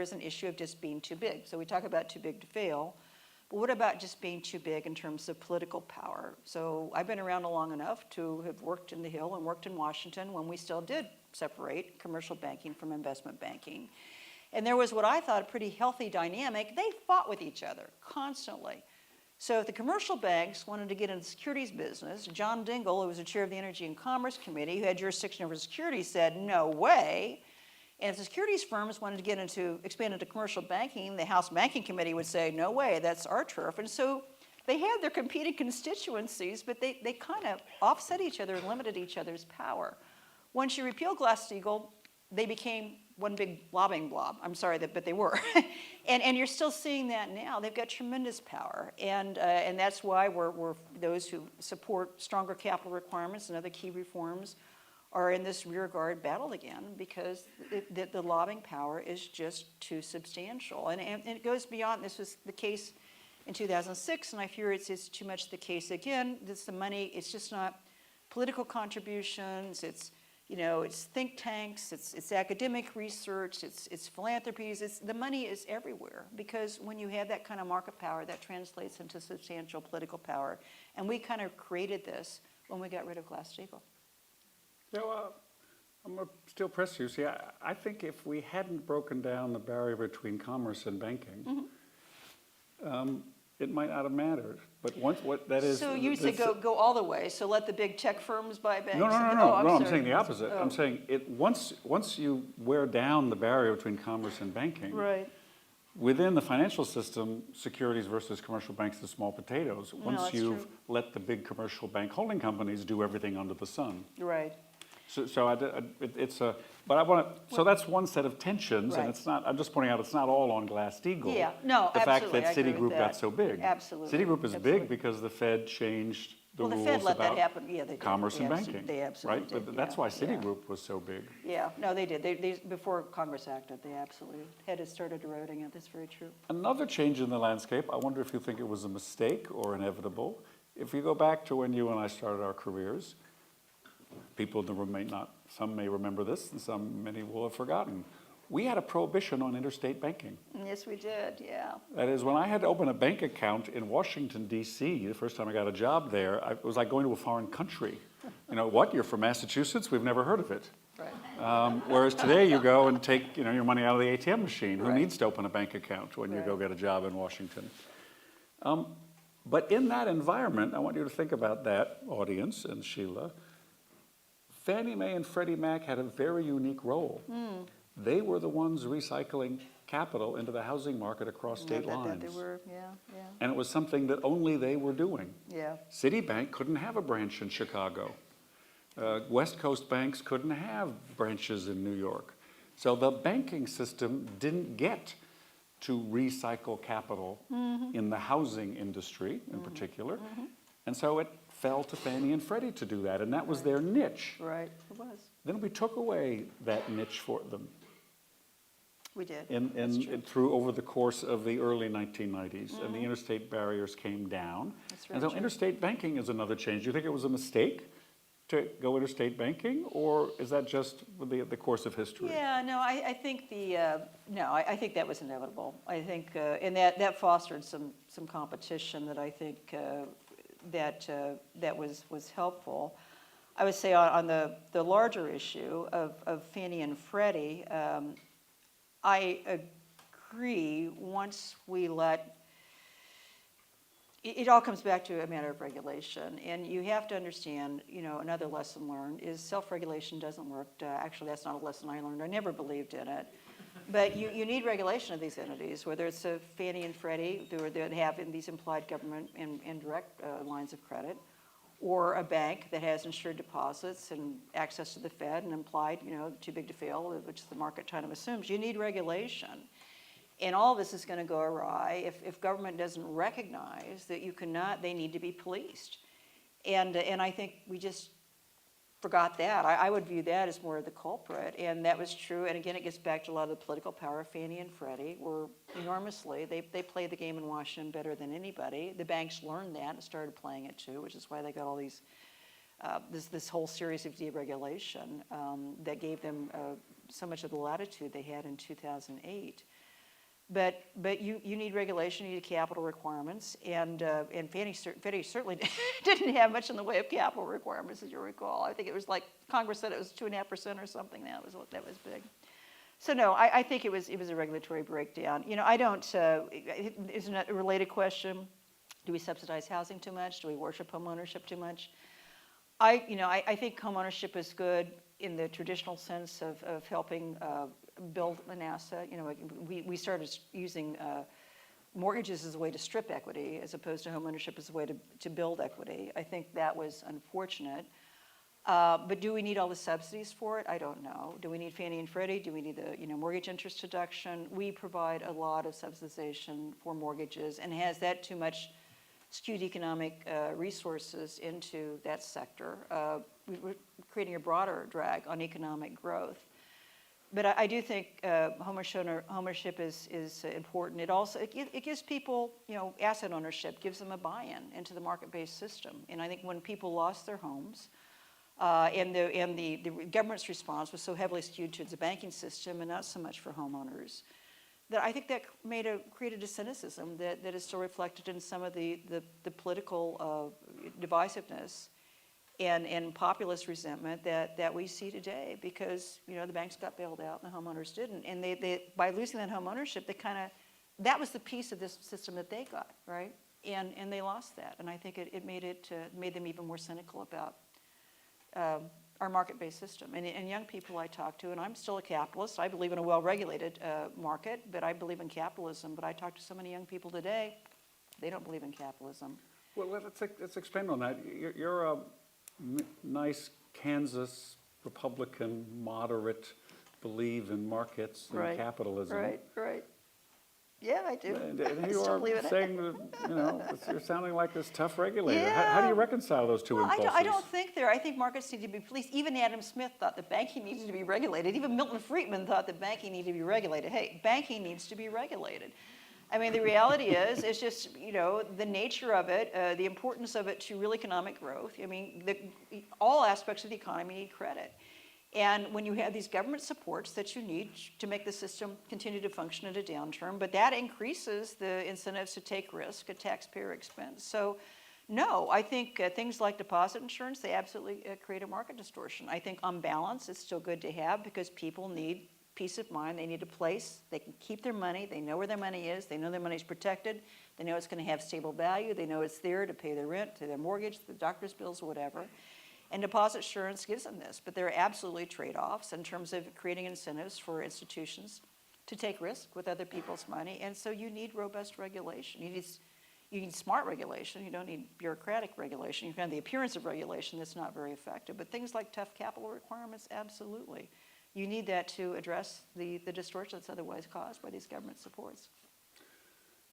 there's an issue of just being too big. So we talk about too big to fail, but what about just being too big in terms of political power? So I've been around long enough to have worked in the Hill and worked in Washington when we still did separate commercial banking from investment banking. And there was what I thought a pretty healthy dynamic. They fought with each other constantly. So if the commercial banks wanted to get into the securities business, John Dingell, who was the chair of the Energy and Commerce Committee, who had jurisdiction over securities, said, no way. And if the securities firms wanted to expand into commercial banking, the House Banking Committee would say, no way, that's our turf. And so they had their competing constituencies, but they kind of offset each other and limited each other's power. Once you repeal Glass-Steagall, they became one big lobbying blob. I'm sorry, but they were. and you're still seeing that now. They've got tremendous power. And that's why we're those who support stronger capital requirements and other key reforms are in this rearguard battle again, because the lobbying power is just too substantial. And it goes beyond. This was the case in 2006, and I fear it's too much the case again. It's the money. It's just not political contributions. It's think tanks, it's academic research, it's philanthropies, the money is everywhere, because when you have that kind of market power, that translates into substantial political power. And we kind of created this when we got rid of Glass-Steagall. I'm going to still press you. See, I think if we hadn't broken down the barrier between commerce and banking, it might not have mattered. But So you say go all the way. So let the big tech firms buy banks. No. I'm saying the opposite. Oh. I'm saying once you wear down the barrier between commerce and banking, right. Within the financial system, securities versus commercial banks are small potatoes. Once you've let the big commercial bank holding companies do everything under the sun. Right. So that's one set of tensions, right. And it's not. I'm just pointing out it's not all on Glass-Steagall. Yeah, no, the absolutely. fact that Citigroup got so big. Absolutely. Citigroup is big because the Fed changed the rules Fed let about that happen. Yeah, they did. commerce and banking. They absolutely did. But that's why Citigroup was so big. Yeah, no, they did. They before Congress acted, they absolutely had started eroding it. That's very true. Another change in the landscape. I wonder if you think it was a mistake or inevitable. If you go back to when you and I started our careers. People in the room some may remember this, and many will have forgotten. We had a prohibition on interstate banking. Yes, we did, yeah. That is, when I had to open a bank account in Washington, D.C., the first time I got a job there, it was like going to a foreign country. What, you're from Massachusetts? We've never heard of it. Right. Whereas today you go and take your money out of the ATM machine. Who right. needs to open a bank account when you right. go get a job in Washington? But in that environment, I want you to think about that, audience, and Sheila. Fannie Mae and Freddie Mac had a very unique role. They were the ones recycling capital into the housing market across state lines. They were, yeah. And it was something that only they were doing. Yeah. Citibank couldn't have a branch in Chicago. West Coast banks couldn't have branches in New York. So the banking system didn't get to recycle capital in the housing industry in particular. And so it fell to Fannie and Freddie to do that, and that was their niche. Right, it was. Then we took away that niche for them. We did. Through over the course of the early 1990s, and the interstate barriers came down. That's and so interstate banking is another change. Do you think it was a mistake to go interstate banking, or is that just the course of history? Yeah, no, I think I think that was inevitable. I think, and that fostered some competition that I think that was helpful. I would say on the larger issue of Fannie and Freddie, I agree. Once we it all comes back to a matter of regulation, and you have to understand. Another lesson learned is self-regulation doesn't work. Actually, that's not a lesson I learned. I never believed in it. But you need regulation of these entities, whether it's a Fannie and Freddie that have in these implied government and direct lines of credit, or a bank that has insured deposits and access to the Fed and implied, too big to fail, which the market kind of assumes. You need regulation. And all of this is going to go awry if government doesn't recognize that they need to be policed. And I think we just forgot that. I would view that as more of the culprit, and that was true. And again, it gets back to a lot of the political power. Fannie and Freddie were enormously, they played the game in Washington better than anybody. The banks learned that and started playing it too, which is why they got all these, this whole series of deregulation that gave them so much of the latitude they had in 2008. But you need regulation, you need capital requirements, and Fannie certainly didn't have much in the way of capital requirements, as you recall. I think it was like, Congress said it was 2.5% or something, that was big. So no, I think it was a regulatory breakdown. I don't, isn't that a related question? Do we subsidize housing too much? Do we worship homeownership too much? I think homeownership is good in the traditional sense of helping build an asset. We started using mortgages as a way to strip equity as opposed to homeownership as a way to build equity. I think that was unfortunate. But do we need all the subsidies for it? I don't know. Do we need Fannie and Freddie? Do we need the mortgage interest deduction? We provide a lot of subsidization for mortgages, and has that too much skewed economic resources into that sector? We're creating a broader drag on economic growth. But I do think homeownership is important. It gives people, asset ownership, gives them a buy-in into the market-based system. And I think when people lost their homes, and the government's response was so heavily skewed towards the banking system and not so much for homeowners, that I think that created a cynicism that is still reflected in some of the political divisiveness and populist resentment that we see today, because the banks got bailed out and the homeowners didn't, and they by losing that home ownership, that was the piece of this system that they got, right, and they lost that, and I think it made them even more cynical about our market-based system. And young people I talk to, and I'm still a capitalist, I believe in a well-regulated market, but I believe in capitalism. But I talk to so many young people today, they don't believe in capitalism. Well, let's expand on that. You're a nice Kansas Republican, moderate, believe in markets and capitalism. Right. Yeah, I do. And I you still are believe in saying that, you're sounding like this tough regulator. Yeah. How do you reconcile those two impulses? I don't think I think markets need to be policed. Even Adam Smith thought that banking needed to be regulated. Even Milton Friedman thought that banking needed to be regulated. Hey, banking needs to be regulated. I mean, the reality is, it's just, the nature of it, the importance of it to real economic growth. I mean, all aspects of the economy need credit. And when you have these government supports that you need to make the system continue to function at a downturn, but that increases the incentives to take risk at taxpayer expense. So no, I think things like deposit insurance, they absolutely create a market distortion. I think on balance, it's still good to have, because people need peace of mind. They need a place. They can keep their money. They know where their money is. They know their money's protected. They know it's going to have stable value. They know it's there to pay their rent, to their mortgage, the doctor's bills, whatever. And deposit insurance gives them this, but there are absolutely trade-offs in terms of creating incentives for institutions to take risk with other people's money. And so you need robust regulation. You need smart regulation. You don't need bureaucratic regulation. You can have the appearance of regulation that's not very effective. But things like tough capital requirements, absolutely. You need that to address the distortion that's otherwise caused by these government supports.